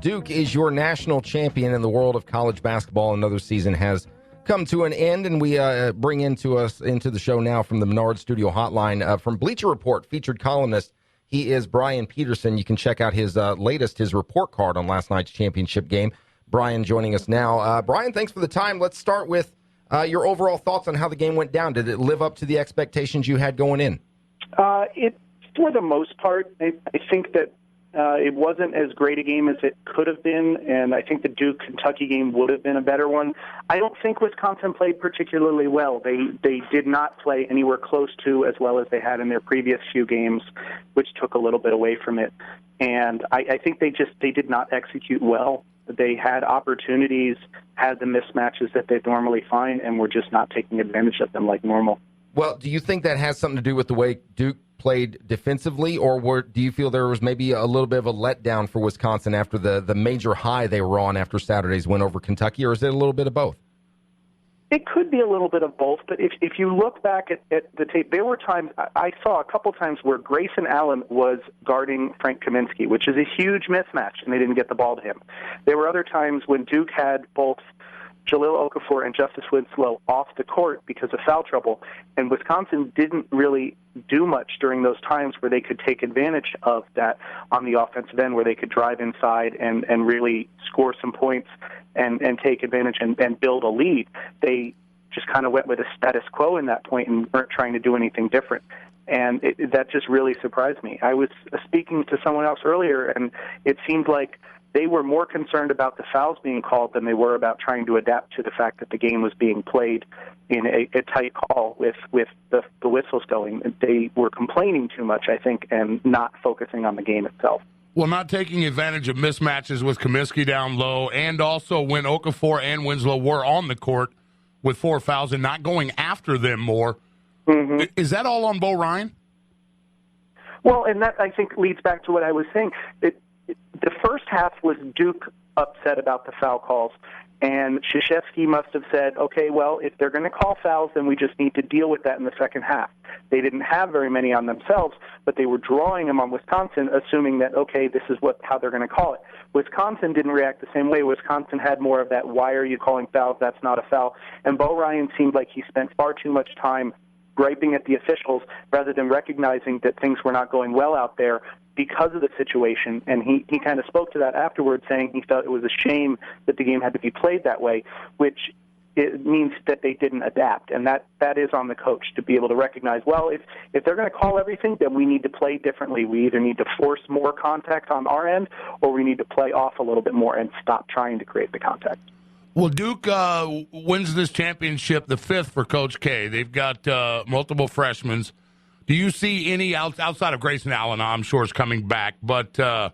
Duke is your national champion in the world of college basketball. Another season has come to an end, and we bring into the show now from the Menard Studio Hotline from Bleacher Report Featured Columnist. He is Brian Pedersen. You can check out his his report card on last night's championship game. Brian joining us now. Brian, thanks for the time. Let's start with your overall thoughts on how the game went down. Did it live up to the expectations you had going in? For the most part, I think that it wasn't as great a game as it could have been, and I think the Duke-Kentucky game would have been a better one. I don't think Wisconsin played particularly well. They did not play anywhere close to as well as they had in their previous few games, which took a little bit away from it. And I think they did not execute well. They had opportunities, had the mismatches that they normally find, and were just not taking advantage of them like normal. Well, do you think that has something to do with the way Duke played defensively, or do you feel there was maybe a little bit of a letdown for Wisconsin after the major high they were on after Saturday's win over Kentucky, or is it a little bit of both? It could be a little bit of both, but if you look back at the tape, there were times, I saw a couple times where Grayson Allen was guarding Frank Kaminsky, which is a huge mismatch, and they didn't get the ball to him. There were other times when Duke had both Jahlil Okafor and Justice Winslow off the court because of foul trouble, and Wisconsin didn't really do much during those times where they could take advantage of that on the offensive end, where they could drive inside and really score some points and take advantage and build a lead. They just kind of went with a status quo in that point and weren't trying to do anything different. And that just really surprised me. I was speaking to someone else earlier, and it seemed like they were more concerned about the fouls being called than they were about trying to adapt to the fact that the game was being played in a tight call with the whistles going. They were complaining too much, I think, and not focusing on the game itself. Well, not taking advantage of mismatches with Kaminsky down low, and also when Okafor and Winslow were on the court with 4 fouls and not going after them more. Mm-hmm. Is that all on Bo Ryan? Well, and that, I think, leads back to what I was saying. The first half was Duke upset about the foul calls, and Krzyzewski must have said, okay, well, if they're going to call fouls, then we just need to deal with that in the second half. They didn't have very many on themselves, but they were drawing them on Wisconsin, assuming that, okay, this is how they're going to call it. Wisconsin didn't react the same way. Wisconsin had more of that, why are you calling fouls, that's not a foul. And Bo Ryan seemed like he spent far too much time griping at the officials rather than recognizing that things were not going well out there because of the situation. And he kind of spoke to that afterwards, saying he felt it was a shame that the game had to be played that way, which it means that they didn't adapt. And that is on the coach to be able to recognize, well, if they're going to call everything, then we need to play differently. We either need to force more contact on our end, or we need to play off a little bit more and stop trying to create the contact. Well, Duke wins this championship, the 5th for Coach K. They've got multiple freshmen. Do you see any outside of Grayson Allen? I'm sure is coming back, but they're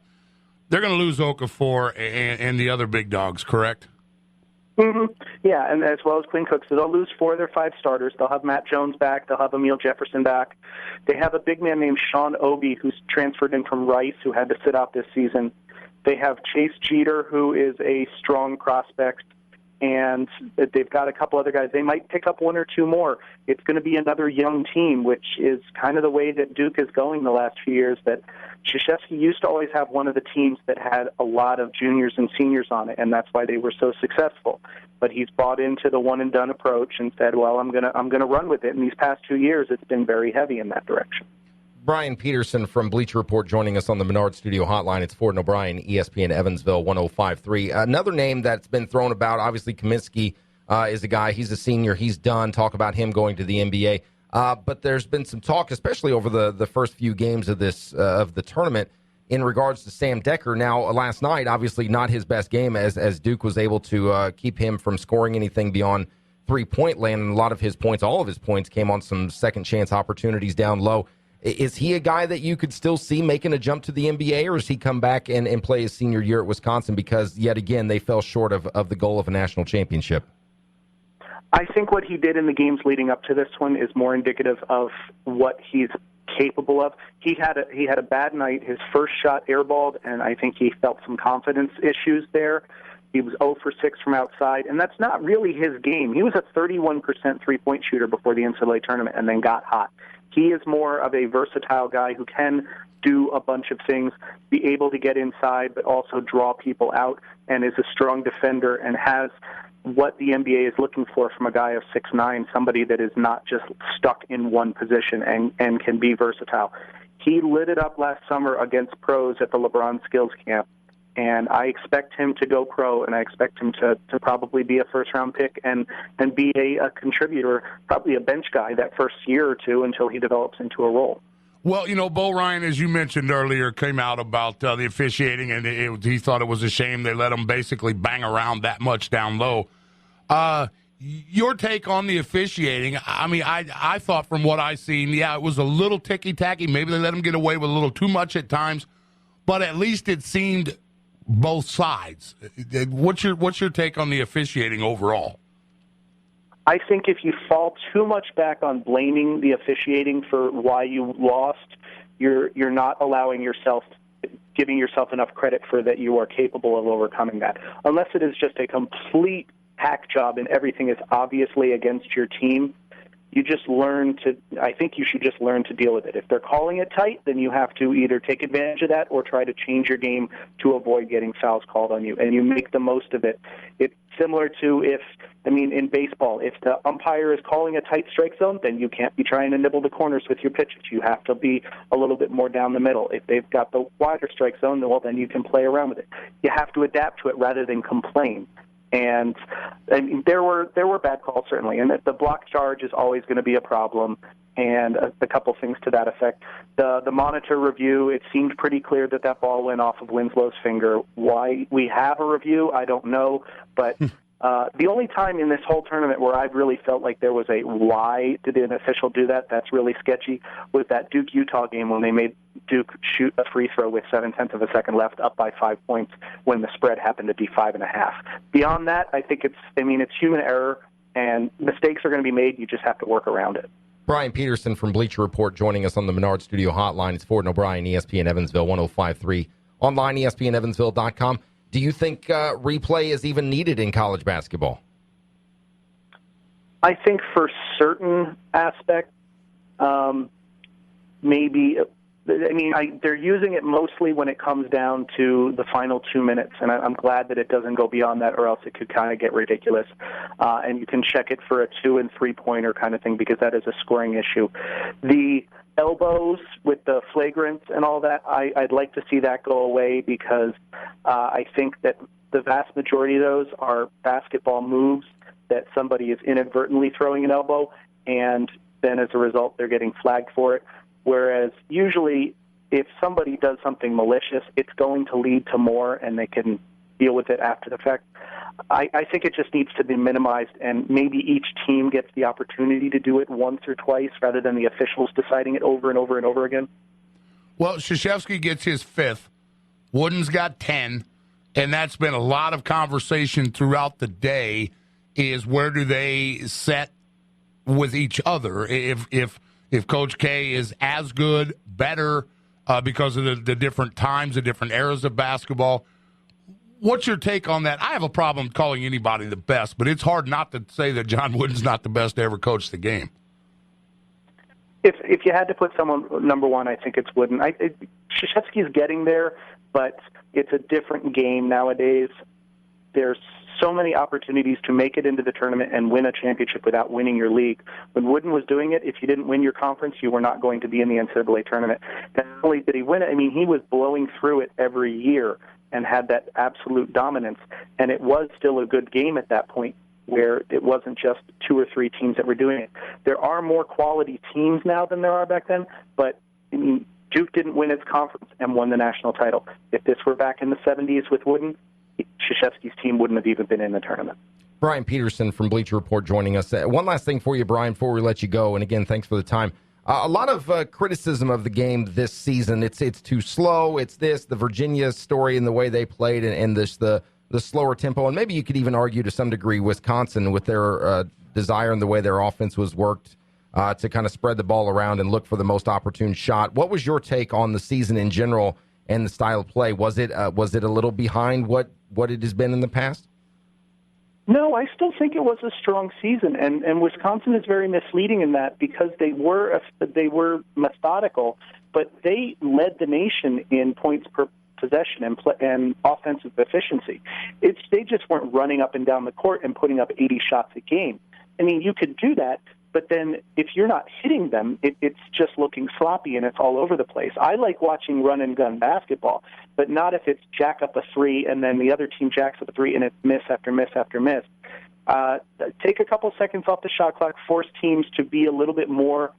going to lose Okafor and the other big dogs, correct? Mm-hmm. Yeah, and as well as Quinn Cook. So they'll lose 4 of their 5 starters. They'll have Matt Jones back. They'll have Emil Jefferson back. They have a big man named Sean Obi, who's transferred in from Rice, who had to sit out this season. They have Chase Jeter, who is a strong prospect. And they've got a couple other guys. They might pick up 1 or 2 more. It's going to be another young team, which is kind of the way that Duke is going the last few years. That Krzyzewski used to always have one of the teams that had a lot of juniors and seniors on it, and that's why they were so successful. But he's bought into the one-and-done approach and said, well, I'm gonna run with it. And these past 2 years, it's been very heavy in that direction. Brian Pedersen from Bleacher Report joining us on the Menard Studio Hotline. It's Ford and O'Brien, ESPN Evansville 105.3. Another name that's been thrown about, obviously Kaminsky is a guy. He's a senior. He's done. Talk about him going to the NBA. But there's been some talk, especially over the first few games of the tournament, in regards to Sam Dekker. Now, last night, obviously not his best game, as Duke was able to keep him from scoring anything beyond three-point land. And a lot of his points, all of his points, came on some second-chance opportunities down low. Is he a guy that you could still see making a jump to the NBA, or does he come back and play his senior year at Wisconsin because, yet again, they fell short of the goal of a national championship? I think what he did in the games leading up to this one is more indicative of what he's capable of. He had a bad night. His first shot airballed, and I think he felt some confidence issues there. He was 0 for 6 from outside, and that's not really his game. He was a 31% three-point shooter before the NCAA tournament and then got hot. He is more of a versatile guy who can do a bunch of things, be able to get inside, but also draw people out, and is a strong defender and has what the NBA is looking for from a guy of 6'9", somebody that is not just stuck in one position and can be versatile. He lit it up last summer against pros at the LeBron Skills Camp, and I expect him to go pro, and I expect him to probably be a first-round pick and be a contributor, probably a bench guy that first year or two until he develops into a role. Well, Bo Ryan, as you mentioned earlier, came out about the officiating, and he thought it was a shame they let him basically bang around that much down low. Your take on the officiating? I mean, I thought from what I seen, it was a little ticky-tacky. Maybe they let him get away with a little too much at times, but at least it seemed both sides. What's your take on the officiating overall? I think if you fall too much back on blaming the officiating for why you lost, you're not giving yourself enough credit for that you are capable of overcoming that. Unless it is just a complete hack job and everything is obviously against your team, I think you should just learn to deal with it. If they're calling it tight, then you have to either take advantage of that or try to change your game to avoid getting fouls called on you, and you make the most of it. It's similar to in baseball, if the umpire is calling a tight strike zone, then you can't be trying to nibble the corners with your pitches. You have to be a little bit more down the middle. If they've got the wider strike zone, well, then you can play around with it. You have to adapt to it rather than complain. And there were bad calls, certainly, and the block charge is always going to be a problem, and a couple things to that effect. The monitor review, it seemed pretty clear that ball went off of Winslow's finger. Why we have a review, I don't know, but the only time in this whole tournament where I've really felt like there was a why did an official do that, that's really sketchy, was that Duke-Utah game when they made Duke shoot a free throw with 0.7 of a second left up by 5 points when the spread happened to be 5.5. Beyond that, I think it's human error, and mistakes are going to be made. You just have to work around it. Brian Pedersen from Bleacher Report joining us on the Menard Studio Hotline. It's Ford and O'Brien, ESPN Evansville 105.3, online, ESPNEvansville.com. Do you think replay is even needed in college basketball? I think for certain aspects, maybe. They're using it mostly when it comes down to the final 2 minutes, and I'm glad that it doesn't go beyond that, or else it could kind of get ridiculous. And you can check it for a 2- and 3-pointer kind of thing, because that is a scoring issue. The elbows with the flagrants and all that, I'd like to see that go away, because I think that the vast majority of those are basketball moves that somebody is inadvertently throwing an elbow, and then as a result they're getting flagged for it. Whereas usually if somebody does something malicious, it's going to lead to more, and they can deal with it after the fact. I think it just needs to be minimized, and maybe each team gets the opportunity to do it once or twice rather than the officials deciding it over and over and over again. Well, Krzyzewski gets his 5th. Wooden's got 10, and that's been a lot of conversation throughout the day, is where do they set with each other? If Coach K is as good, better, because of the different times, the different eras of basketball. What's your take on that? I have a problem calling anybody the best, but it's hard not to say that John Wooden's not the best to ever coach the game. If you had to put someone number one, I think it's Wooden. Krzyzewski's getting there, but it's a different game nowadays. There's so many opportunities to make it into the tournament and win a championship without winning your league. When Wooden was doing it, if you didn't win your conference, you were not going to be in the NCAA tournament. Not only did he win it, he was blowing through it every year and had that absolute dominance. And it was still a good game at that point, where it wasn't just 2 or 3 teams that were doing it. There are more quality teams now than there are back then, but Duke didn't win its conference and won the national title. If this were back in the 70s with Wooden, Krzyzewski's team wouldn't have even been in the tournament. Brian Pedersen from Bleacher Report joining us. One last thing for you, Brian, before we let you go. And again, thanks for the time. A lot of criticism of the game this season. It's too slow. It's the Virginia story and the way they played, and the slower tempo. And maybe you could even argue to some degree Wisconsin with their desire and the way their offense was worked to kind of spread the ball around and look for the most opportune shot. What was your take on the season in general and the style of play? Was it a little behind what it has been in the past? No, I still think it was a strong season, and Wisconsin is very misleading in that, because they were methodical, but they led the nation in points per possession and offensive efficiency. They just weren't running up and down the court and putting up 80 shots a game. I mean, you could do that, but then if you're not hitting them, it's just looking sloppy and it's all over the place. I like watching run-and-gun basketball, but not if it's jack up a three and then the other team jacks up a three and it's miss after miss after miss. Take a couple seconds off the shot clock, force teams to be a little bit more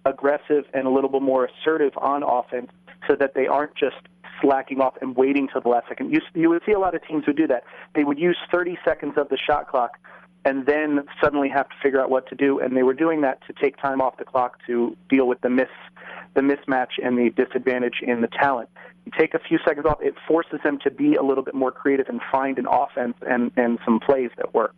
aggressive and a little bit more assertive on offense so that they aren't just slacking off and waiting till the last second. You would see a lot of teams who do that. They would use 30 seconds of the shot clock and then suddenly have to figure out what to do, and they were doing that to take time off the clock to deal with the mismatch and the disadvantage in the talent. You take a few seconds off, it forces them to be a little bit more creative and find an offense and some plays that work.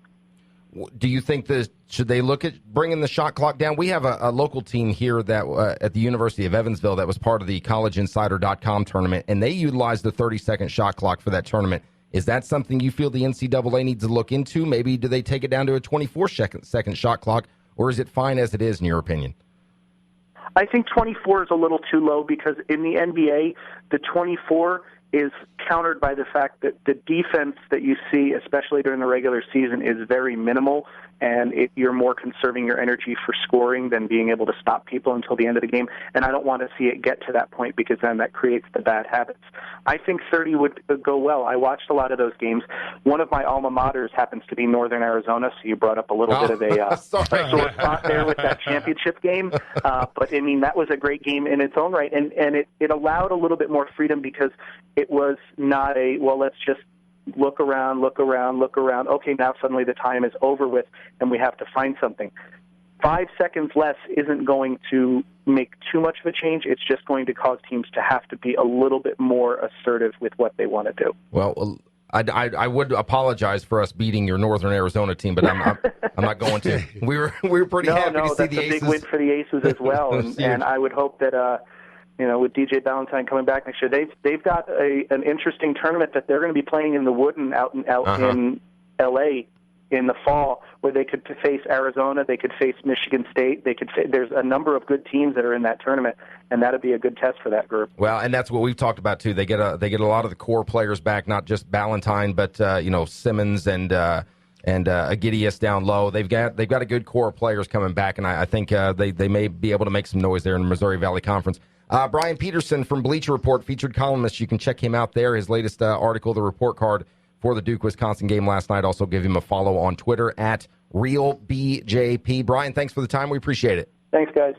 Do you think should they look at bringing the shot clock down? We have a local team here that at the University of Evansville that was part of the collegeinsider.com tournament, and they utilized the 30-second shot clock for that tournament. Is that something you feel the NCAA needs to look into? Maybe do they take it down to a 24-second shot clock, or is it fine as it is, in your opinion? I think 24 is a little too low because in the NBA, the 24 is countered by the fact that the defense that you see, especially during the regular season, is very minimal, and you're more conserving your energy for scoring than being able to stop people until the end of the game. And I don't want to see it get to that point because then that creates the bad habits. I think 30 would go well. I watched a lot of those games. One of my alma maters happens to be Northern Arizona, so you brought up a little bit of a sore spot there with that championship game. But, I mean, that was a great game in its own right, and it allowed a little bit more freedom because it was not let's just look around. Okay, now suddenly the time is over with, and we have to find something. 5 seconds less isn't going to make too much of a change. It's just going to cause teams to have to be a little bit more assertive with what they want to do. Well, I would apologize for us beating your Northern Arizona team, but I'm not going to. We were pretty happy to see the Aces. No, that's a big win for the Aces as well, and I would hope that with DJ Ballantyne coming back next year, they've got an interesting tournament that they're going to be playing in the Wooden out in L.A. in the fall, where they could face Arizona, they could face Michigan State, there's a number of good teams that are in that tournament, and that'd be a good test for that group. Well, and that's what we've talked about too. They get a lot of the core players back, not just Ballantyne, but Simmons and Agidius down low. They've got a good core of players coming back, and I think they may be able to make some noise there in the Missouri Valley Conference. Brian Pedersen from Bleacher Report, featured columnist. You can check him out there. His latest article, the report card for the Duke-Wisconsin game last night. Also give him a follow on Twitter at RealBJP. Brian, thanks for the time. We appreciate it. Thanks, guys.